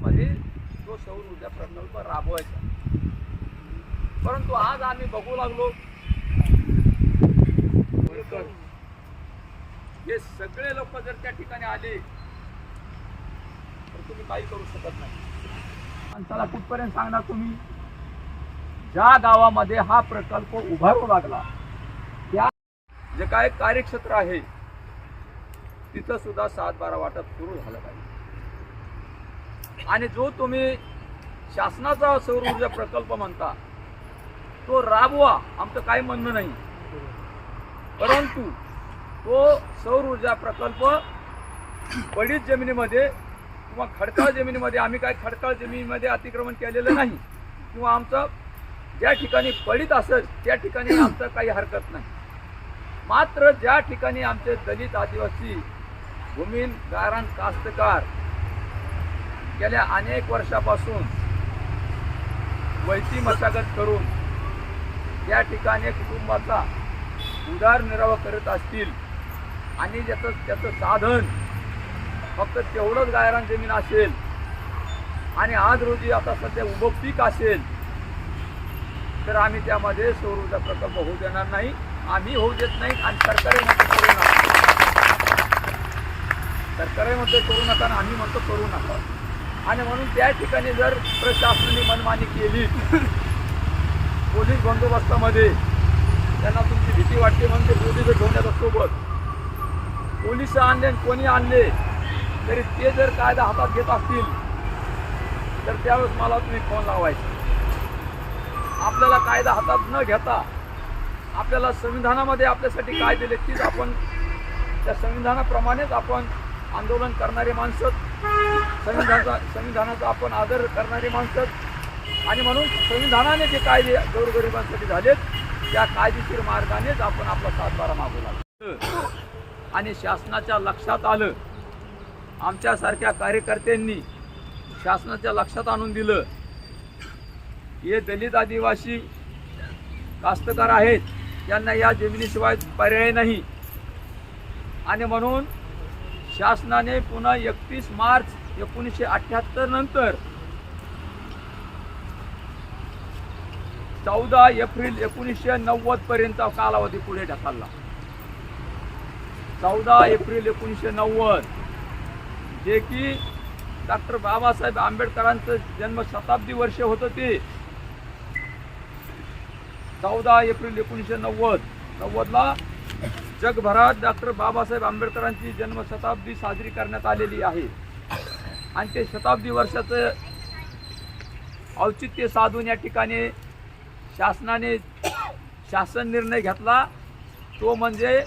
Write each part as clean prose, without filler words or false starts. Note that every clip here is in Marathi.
गावामध्ये तो सौर ऊर्जा प्रकल्प राबवायचा। परंतु आज आम्ही बघू लागलो हे सगळे लोक जर त्या ठिकाणी आले तर तुम्ही काही करू शकत नाही। माणसाला कुठपर्यंत सांगणार तुम्ही? ज्या गावामध्ये हा प्रकल्प उभारू लागला त्या जे काय कार्यक्षेत्र आहे तिथं सुद्धा 7-12 वाटप सुरू झालं पाहिजे। आणि जो तुम्ही शासनाचा सौर ऊर्जा प्रकल्प म्हणता तो राबवा, आमचं काही म्हणणं नाही, परंतु तो सौर ऊर्जा प्रकल्प पडीत जमिनीमध्ये किंवा खडकाळ जमिनीमध्ये, आम्ही काय खडकाळ जमिनीमध्ये अतिक्रमण केलेलं नाही किंवा आमचं ज्या ठिकाणी पडीत असेल त्या ठिकाणी आमचं काही हरकत नाही। मात्र ज्या ठिकाणी आमचे दलित आदिवासी भूमिहीन गारान कास्तकार गेल्या अनेक वर्षापासून वैती मशागत करून त्या ठिकाणी कुटुंबाचा उदरनिर्वाह करत असतील आणि त्याचं साधन फक्त तेवढंच गायरान जमीन असेल आणि आज रोजी आता सध्या उभं पीक असेल तर आम्ही त्यामध्ये सौर ऊर्जा प्रकल्प होऊ देणार नाही, आम्ही होऊ देत नाही। आणि सरकारही म्हणतो करू नका, सरकारही म्हणतो करू नका आणि आम्ही म्हणतो करू नका। आणि म्हणून त्या ठिकाणी जर प्रशासनाने मनमानी केली, पोलीस बंदोबस्तामध्ये त्यांना तुमची भीती वाटते म्हणून ते पोलीस घेऊन येतात सोबत, पोलीस आणले कोणी आणले तरी ते जर कायदा हातात घेत असतील तर त्यावेळेस मला तुम्ही फोन लावायचा। आपल्याला कायदा हातात न घेता आपल्याला संविधानामध्ये आपल्यासाठी काय दिले तीच आपण त्या संविधानाप्रमाणेच आपण आंदोलन करणारे माणसं, संविधानाचा आपण आदर करणारे माणसं, आणि म्हणून संविधानाने जे कायदे गोरगरिबांसाठी झालेत त्या कायदेशीर मार्गानेच आपण आपला 7-12 मागू लागलो। आणि शासनाच्या लक्षात आलं, आमच्यासारख्या कार्यकर्त्यांनी शासनाच्या लक्षात आणून दिलं हे दलित आदिवासी कास्तकार आहेत, त्यांना या जमिनीशिवाय पर्याय नाही। आणि म्हणून शासनाने पुन्हा 31 मार्च 1978 नंतर 14 एप्रिल 1990 पर्यंत कालावधी पुढे ढकलला। 14 एप्रिल 1990 जे की डॉक्टर बाबासाहेब आंबेडकरांचं जन्म शताब्दी वर्ष होतं ते 14 एप्रिल 1990ला जगभरात डॉक्टर बाबासाहेब आंबेडकरांची जन्मशताब्दी साजरी करण्यात आलेली आहे। आणि ते शताब्दी वर्षाचं औचित्य साधून या ठिकाणी शासनाने शासन निर्णय घेतला, तो म्हणजे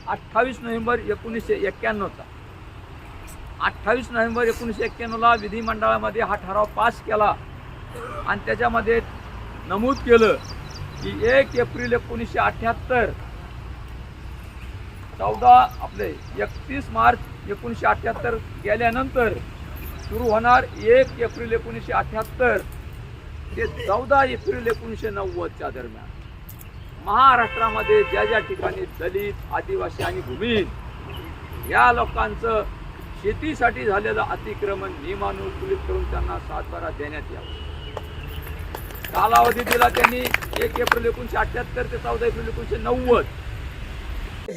28 नोव्हेंबर 1991चा। 28 नोव्हेंबर 1991ला विधिमंडळामध्ये हा ठराव पास केला आणि त्याच्यामध्ये नमूद केलं की 1 एप्रिल 1978 31 मार्च 1978 गेल्यानंतर सुरू होणार 1 एप्रिल 1978 ते 14 एप्रिल 1990च्या दरम्यान महाराष्ट्रामध्ये ज्या ज्या ठिकाणी दलित, आदिवासी आणि भूमिहीन या लोकांचं शेतीसाठी झालेलं अतिक्रमण नियमानुकूलित करून त्यांना 7-12 देण्यात यावं। कालावधी दिला त्यांनी 1 एप्रिल 1978 ते 14 एप्रिल 1990।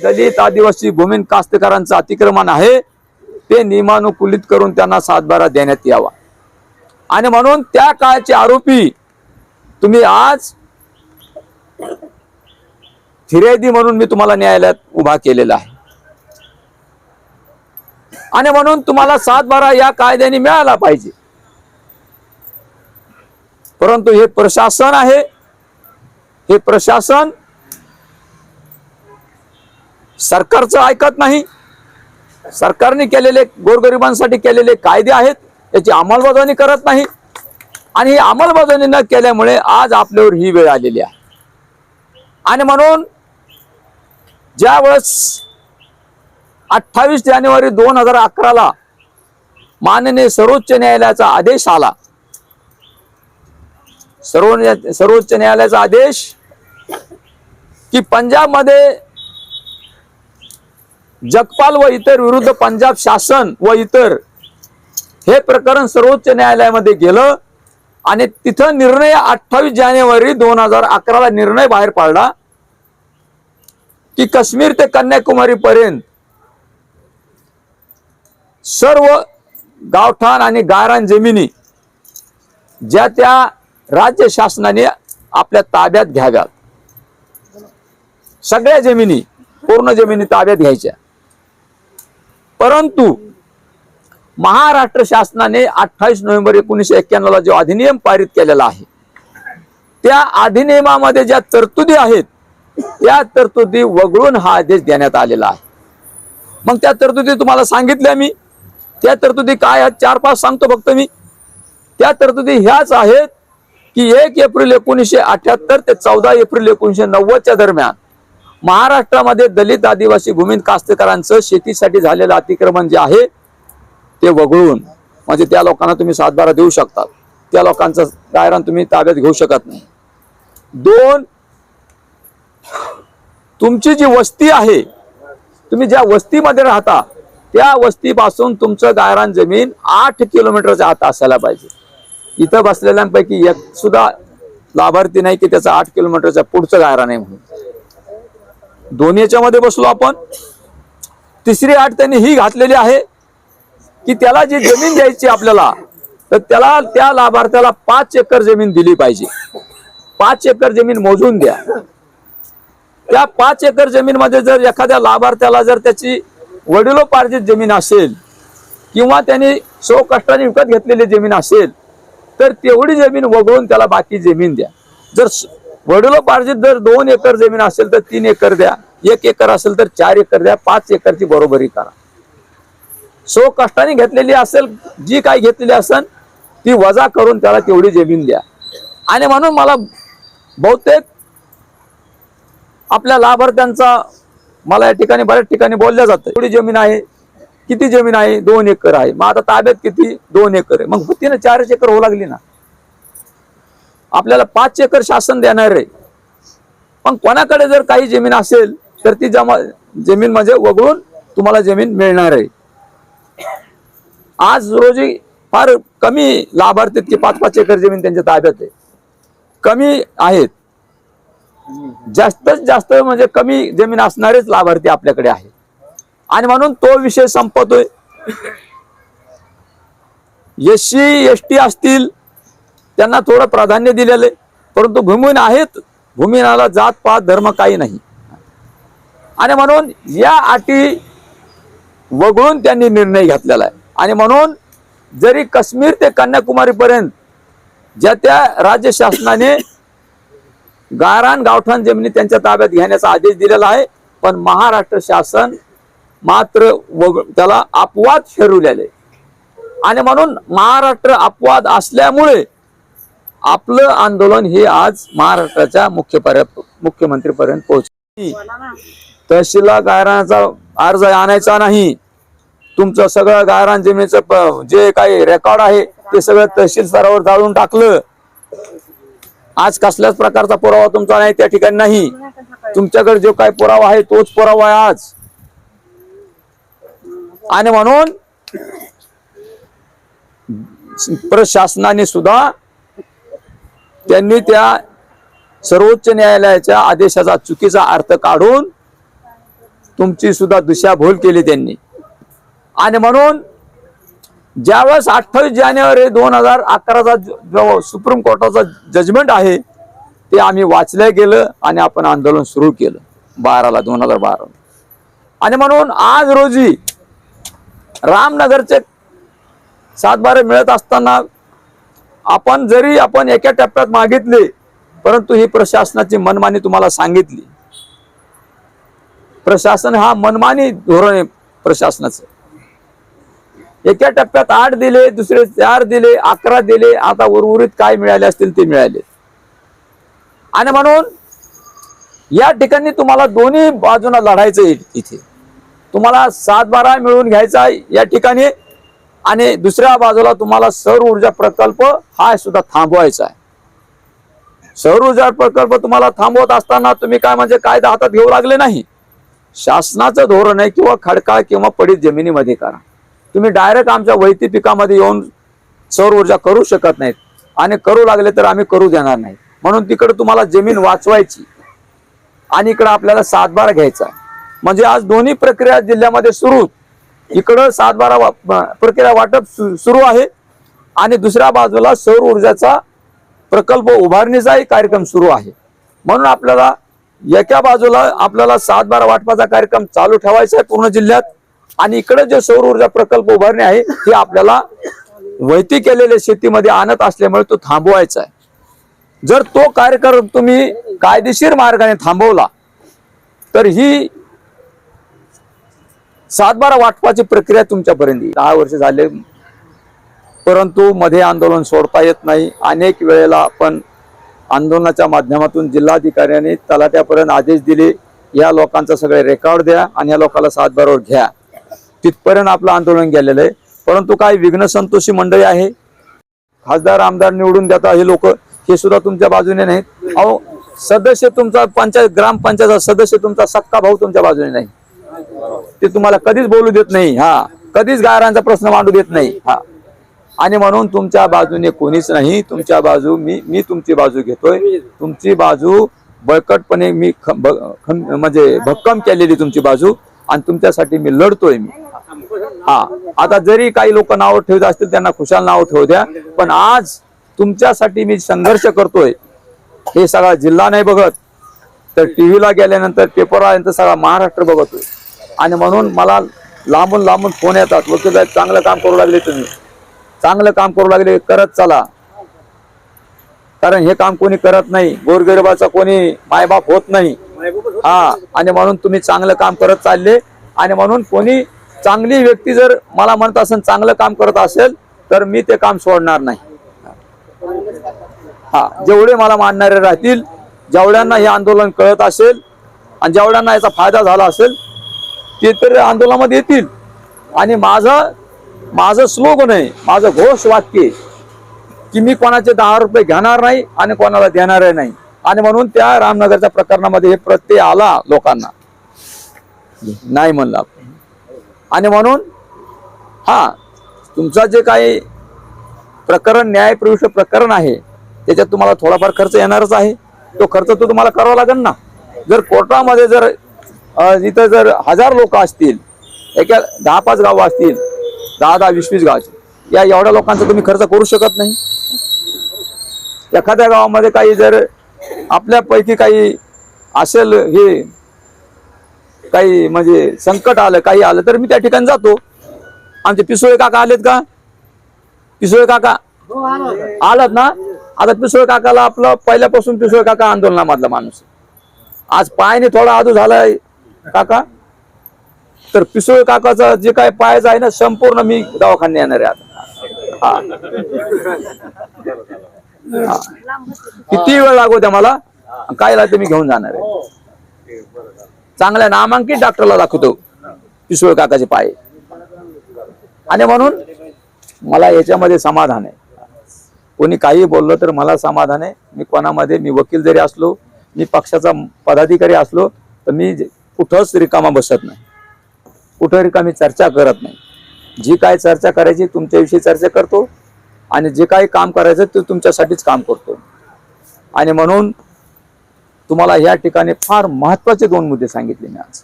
दलित, आदिवासी, भूमिहीन कास्तकारांचं अतिक्रमण आहे ते नियमानुकूलित करून त्यांना 7-12 देण्यात यावा। आणि म्हणून त्या काळचे आरोपी तुम्ही आज फिर्यादी म्हणून मी तुम्हाला न्यायालयात उभा केलेला आहे। आणि म्हणून तुम्हाला 7-12 या कायद्याने मिळाला पाहिजे, परंतु हे प्रशासन आहे, हे प्रशासन सरकारचं ऐकत नाही। सरकारने केलेले गोरगरिबांसाठी केलेले कायदे आहेत त्याची अंमलबजावणी करत नाही आणि ही अंमलबजावणी न केल्यामुळे आज आपल्यावर ही वेळ आलेली आहे। आणि म्हणून ज्यावेळेस 28 जानेवारी 2011ला माननीय सर्वोच्च न्यायालयाचा आदेश आला, सर्वोच्च न्यायालयाचा आदेश की पंजाबमध्ये जगपाल व इतर विरुद्ध पंजाब शासन व इतर हे प्रकरण सर्वोच्च न्यायालयामध्ये गेलं आणि तिथं निर्णय 28 जानेवारी 2011 निर्णय बाहेर पाडला की काश्मीर ते कन्याकुमारी पर्यंत सर्व गावठाण आणि गायरान जमिनी ज्या त्या राज्य शासनाने आपल्या ताब्यात घ्याव्यात, सगळ्या जमिनी पूर्ण जमिनी ताब्यात घ्यायच्या। परंतु महाराष्ट्र शासनाने 28 नोव्हेंबर 1991 ला जो अधिनियम पारित केलेला आहे, त्या अधिनियमामध्ये ज्या तरतुदी आहेत त्या तरतुदी वगळून हा आदेश देण्यात आलेला आहे। मग त्या तरतुदी तुम्हाला सांगितल्या मी, त्या तरतुदी काय आहेत 4-5 सांगतो फक्त मी। त्या तरतुदी ह्याच आहेत की 1 एप्रिल 1978 ते 14 एप्रिल 1990 दरम्यान महाराष्ट्रामध्ये दलित आदिवासी भूमीन कास्तकारांचं शेतीसाठी झालेलं अतिक्रमण जे आहे ते वगळून, म्हणजे त्या लोकांना तुम्ही 7/12 देऊ शकता, त्या लोकांचं गायरान तुम्ही ताब्यात घेऊ शकत नाही। 2, तुमची जी वस्ती आहे, तुम्ही ज्या वस्तीमध्ये राहता त्या वस्तीपासून तुमचं गायरान जमीन 8 किलोमीटरच्या आत असायला पाहिजे। इथं बसलेल्यांपैकी एक सुद्धा लाभार्थी नाही की त्याचा 8 किलोमीटरच्या पुढचं गायरान आहे म्हणून। दोन्हीच्या मध्ये बसलो आपण। तिसरी अट त्यांनी ही घातलेली आहे की त्याला जी जमीन द्यायची आपल्याला, तर त्याला त्या लाभार्थ्याला 5 एकर जमीन दिली पाहिजे। 5 एकर जमीन मोजून द्या। त्या 5 एकर जमीन मध्ये जर एखाद्या लाभार्थ्याला जर त्याची वडिलोपार्जित जमीन असेल किंवा त्यांनी स्वकष्टाने विकत घेतलेली जमीन असेल तर तेवढी जमीन वगळून त्याला बाकी जमीन द्या। जर वडिलोपार्जित जर 2 एकर जमीन असेल तर 3 एकर द्या, 1 एकर असेल तर 4 एकर द्या, 5 एकरची बरोबरी करा। स्वकष्टाने घेतलेली असेल, जी काही घेतलेली असेल ती वजा करून त्याला तेवढी जमीन द्या। आणि म्हणून मला बहुतेक आपल्या लाभार्थ्यांचा मला या ठिकाणी बऱ्याच ठिकाणी बोलल्या जातं, एवढी जमीन आहे, किती जमीन आहे, 2 एकर आहे। मग आता ताब्यात किती, 2 एकर आहे, मग तिने 4 एकर होऊ लागली ना। आपल्याला 5 एकर शासन देणार आहे, पण कोणाकडे जर काही जमीन असेल तर ती जमीन म्हणजे वगळून तुम्हाला जमीन मिळणार आहे। आज रोजी फार कमी लाभार्थी की 5-5 एकर जमीन त्यांच्या ताब्यात आहे, कमी आहेत। जास्तीत जास्त म्हणजे कमी जमीन असणारेच लाभार्थी आपल्याकडे आहेत आणि म्हणून तो विषय संपतोय। SC ST असतील त्यांना थोडं प्राधान्य दिलेले, परंतु भूमिहीन आहेत, भूमिहीनाला जात पात धर्म काही नाही आणि म्हणून या अटी वगळून त्यांनी निर्णय घेतलेला आहे। आणि म्हणून जरी काश्मीर ते कन्याकुमारी पर्यंत ज्या त्या राज्य शासनाने गायरान गावठाण जमिनी त्यांच्या ताब्यात घेण्याचा आदेश दिलेला आहे, पण महाराष्ट्र शासन मात्र त्याला अपवाद ठरवलेले आणि म्हणून महाराष्ट्र अपवाद असल्यामुळे आपलं आंदोलन हे आज महाराष्ट्राच्या मुख्यमंत्रीपर्यंत पोहोचले। तहसीलला गायरानाचा अर्ज आणायचा नाही, तुमचं सगळं गायरान जमिनीचं जे काही रेकॉर्ड आहे ते सगळं तहसील स्तरावर जाळून टाकलं। आज कसल्याच प्रकारचा पुरावा तुमचा नाही त्या ठिकाणी नाही, तुमच्याकडे जो काही पुरावा आहे तोच पुरावा आहे आज। आणि म्हणून प्रशासनाने सुद्धा त्यांनी त्या सर्वोच्च न्यायालयाच्या आदेशाचा चुकीचा अर्थ काढून तुमची सुद्धा दिशाभूल केली त्यांनी। आणि म्हणून ज्यावेळेस 28 जानेवारी 2011चा जो सुप्रीम कोर्टाचा जजमेंट आहे ते आम्ही वाचलं गेलं आणि आपण आंदोलन सुरू केलं 2012 आणि म्हणून आज रोजी रामनगरचे 7/12 मिळत असताना आपण जरी आपण एका टप्प्यात मागितले, परंतु ही प्रशासनाची मनमानी तुम्हाला सांगितली। प्रशासन हा मनमानी धोरण आहे प्रशासनाचं। एका टप्प्यात 8 दिले, दुसरे 4 दिले, 11 दिले, आता उर्वरित काय मिळाले असतील ते मिळाले। आणि म्हणून या ठिकाणी तुम्हाला दोन्ही बाजूला लढायचं, इथे तुम्हाला 7/12 मिळवून घ्यायचा या ठिकाणी आणि दुसऱ्या बाजूला तुम्हाला सौर ऊर्जा प्रकल्प हा सुद्धा थांबवायचा आहे। सौर ऊर्जा प्रकल्प तुम्हाला थांबवत असताना तुम्ही काय म्हणजे कायदा हातात घेऊ लागले नाही, शासनाचं धोरण आहे किंवा खडकाळ किंवा पडीत जमिनीमध्ये करा, तुम्ही डायरेक्ट आमच्या वैती पिकामध्ये येऊन सौर ऊर्जा करू शकत नाहीत आणि करू लागले तर आम्ही करू देणार नाही. म्हणून तिकडे तुम्हाला जमीन वाचवायची आणि इकडे आपल्याला 7/12 घ्यायचा. म्हणजे आज दोन्ही प्रक्रिया जिल्ह्यामध्ये सुरू. इकडं 7/12 प्रक्रिया वाटप सुरू आहे आणि दुसऱ्या बाजूला सौर ऊर्जाचा प्रकल्प उभारणीचाही कार्यक्रम सुरू आहे. म्हणून आपल्याला एका बाजूला आपल्याला 7/12 वाटपाचा कार्यक्रम चालू ठेवायचा आहे पूर्ण जिल्ह्यात आणि इकडे जे सौर ऊर्जा प्रकल्प उभारणी आहे ते आपल्याला वैती केलेल्या शेतीमध्ये आणत असल्यामुळे तो थांबवायचा आहे. जर तो कार्यक्रम तुम्ही कायदेशीर मार्गाने थांबवला तर ही 7/12 वाटपाची प्रक्रिया तुमच्यापर्यंत 10 वर्ष झाले, परंतु मध्ये आंदोलन सोडता येत नाही. अनेक वेळेला आपण आंदोलनाच्या माध्यमातून जिल्हाधिकाऱ्यांनी तलाट्यापर्यंत आदेश दिले, या लोकांचं सगळे रेकॉर्ड द्या आणि या लोकांना 7/12 घ्या. तिथपर्यंत आपलं आंदोलन गेलेलं आहे. परंतु काही विघ्न संतोषी मंडळी आहे, खासदार आमदार निवडून देता हे लोक, हे सुद्धा तुमच्या बाजूने नाहीत. अहो सदस्य तुमचा ग्रामपंचायत सदस्य तुमचा सक्का भाऊ तुमच्या बाजूने नाही, ते तुम्हाला कधीच बोलू देत नाही. कधीच गायरांचा प्रश्न मांडू देत नाही. आणि म्हणून तुमच्या बाजूने कोणीच नाही. तुमच्या बाजू मी तुमची बाजू घेतोय. तुमची बाजू बळकटपणे मी म्हणजे भक्कम केलेली तुमची बाजू आणि तुमच्यासाठी मी लढतोय. आता जरी काही लोक नाव ठेवत असतील त्यांना खुशाल नाव ठेवू द्या, पण आज तुमच्यासाठी मी संघर्ष करतोय. हे सगळा जिल्हा नाही बघत तर टीव्हीला गेल्यानंतर पेपरला आल्यानंतर सगळा महाराष्ट्र बघतोय. आणि म्हणून मला लांबून लांबून फोन येतात, वकील साहेब चांगलं काम करू लागले, तुम्ही चांगलं काम करू लागले, करत चला. कारण हे काम कोणी करत नाही, गोरगरिबाचा कोणी मायबाप होत नाही. आणि म्हणून तुम्ही चांगलं काम करत चालले. आणि म्हणून कोणी चांगली व्यक्ती जर मला म्हणत असेल चांगलं काम करत असेल तर मी ते काम सोडणार नाही. जेवढे मला मानणारे राहतील, जेवढ्यांना हे आंदोलन कळत असेल आणि जेवढ्यांना याचा फायदा झाला असेल ते तर आंदोलनामध्ये येतील. आणि माझं स्लोगन आहे, माझं घोष वाक्य की मी कोणाचे 10 रुपये घेणार नाही आणि कोणाला देणार नाही. आणि म्हणून त्या रामनगरच्या प्रकरणामध्ये हे प्रत्यय आला, लोकांना नाही म्हणलं आपण. आणि म्हणून तुमचा जे काही प्रकरण न्यायप्रविष्ट प्रकरण आहे त्याच्यात तुम्हाला थोडाफार खर्च येणारच आहे. तो खर्च तो तुम्हाला करावा लागेल ना. जर कोर्टामध्ये जर इथं जर 1000 लोक असतील, एका 10-5 गाव असतील, 10-10, 20-20 गावाचे, एवढ्या लोकांचा तुम्ही खर्च करू शकत नाही. एखाद्या गावामध्ये काही जर आपल्यापैकी काही असेल, हे काही म्हणजे संकट आलं, काही आलं तर मी त्या ठिकाणी जातो. आमचे पिसोळे काका आलेत का? पिसोळे काका आलात ना. आता पिसोळे काकाला आपलं पहिल्यापासून पिसोळे काका आंदोलनामधला माणूस. आज पायाने थोडा आदू झालाय काका, तर पिसोळे काकाचा जे काय पायाचं आहे ना संपूर्ण मी दवाखान्यात येणार आहे आता. किती वेळ लागू द्या मला, काय लागते मी घेऊन जाणार आहे. चांगल्या नामांकित डॉक्टरला दाखवतो पिसोळे काकाचे पाय. आणि म्हणून मला याच्यामध्ये समाधान आहे. कोणी काही बोललं तर मला समाधान आहे. मी कोणामध्ये, मी वकील जरी असलो, मी पक्षाचा पदाधिकारी असलो तर मी कुठंच रिकामा बसत नाही, कुठं रिकामी चर्चा करत नाही. जी काय चर्चा करायची तुमच्याविषयी चर्चा करतो आणि जे काही काम करायचं ते तुमच्यासाठीच काम करतो. आणि म्हणून तुम्हाला या ठिकाणी फार महत्वाचे 2 मुद्दे सांगितले मी आज.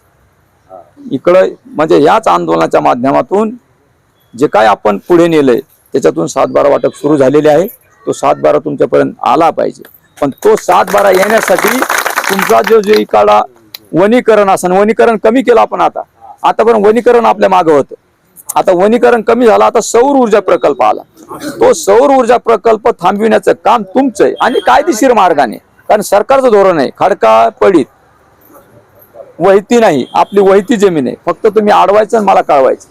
इकडं म्हणजे याच आंदोलनाच्या माध्यमातून जे काय आपण पुढे नेलंय त्याच्यातून 7/12 वाटप सुरू झालेले आहे. तो 7/12 तुमच्यापर्यंत आला पाहिजे. पण तो 7/12 येण्यासाठी तुमचा जो इकडा वनीकरण असेल, वनीकरण कमी केलं आपण आतापर्यंत वनीकरण आपल्या मागं होतं. आता वनीकरण कमी झालं, आता सौर ऊर्जा प्रकल्प आला. तो सौर ऊर्जा प्रकल्प थांबविण्याचं काम तुमचं आहे आणि कायदेशीर मार्गाने. कारण सरकारचं धोरण आहे खडका पडीत, वहिती नाही, आपली वहिती जमीन आहे. फक्त तुम्ही अडवायचं आणि मला कळवायचं.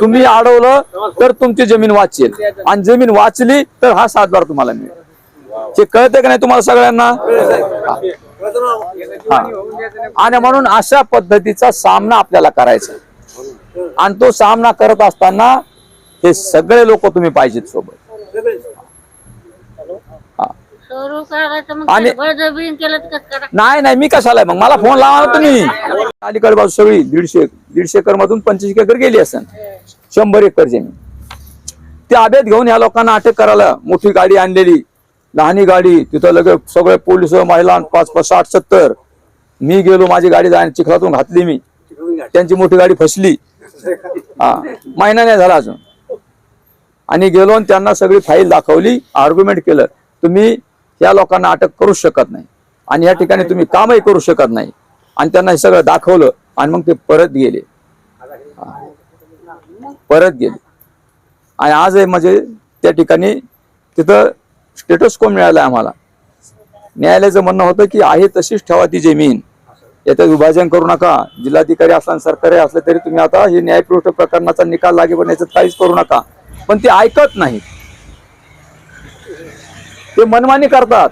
तुम्ही अडवलं तर तुमची जमीन वाचेल आणि जमीन वाचली तर हा 7/12 तुम्हाला मिळेल. हे कळतंय का नाही तुम्हाला सगळ्यांना? आणि म्हणून अशा पद्धतीचा सामना आपल्याला करायचा. आणि तो सामना करत असताना हे सगळे लोक तुम्ही पाहिजेत सोबत. आणि नाही मी कशाला, मग मला फोन लावा तुम्ही. अलीकडे बाजू सगळी 150 एकर मधून 25 एकर गेली असेल. 100 एकर जमीन. ते अभेद घेऊन या लोकांना अटक करायला मोठी गाडी आणलेली, लहानी गाडी, तिथं लगेच सगळे पोलिस महिला 5-5, 60-70. मी गेलो, माझी गाडी चिखलातून घातली मी, त्यांची मोठी गाडी फसली. महिना नाही झाला अजून. आणि गेलो आणि त्यांना सगळी फाईल दाखवली, आर्ग्युमेंट केलं, तुम्ही या लोकांना अटक करू शकत नाही आणि या ठिकाणी तुम्ही कामही करू शकत नाही. आणि त्यांना हे सगळं दाखवलं आणि मग ते परत गेले. आणि आज म्हणजे त्या ठिकाणी तिथं स्टेटस को मिळालं आम्हाला. न्यायालयाचं म्हणणं होतं की आहे तशीच ठेवा ती जमीन, याच्यात विभाजन करू नका. जिल्हाधिकारी असला सरकारी असलं तरी तुम्ही आता हे न्यायपृष्ठ प्रकरणाचा निकाल लागेपर्यंत याच्यात काहीच करू नका. पण ते ऐकत नाही, ते मनमानी करतात,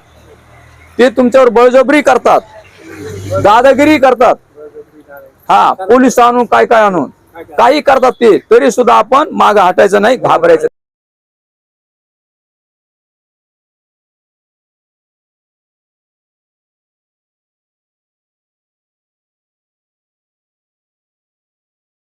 ते तुमच्यावर बळजबरी करतात, दादागिरी करतात. पोलीस आणून काय आणून काही करतात ते, तरी सुद्धा आपण मागे हटायचं नाही, घाबरायचं.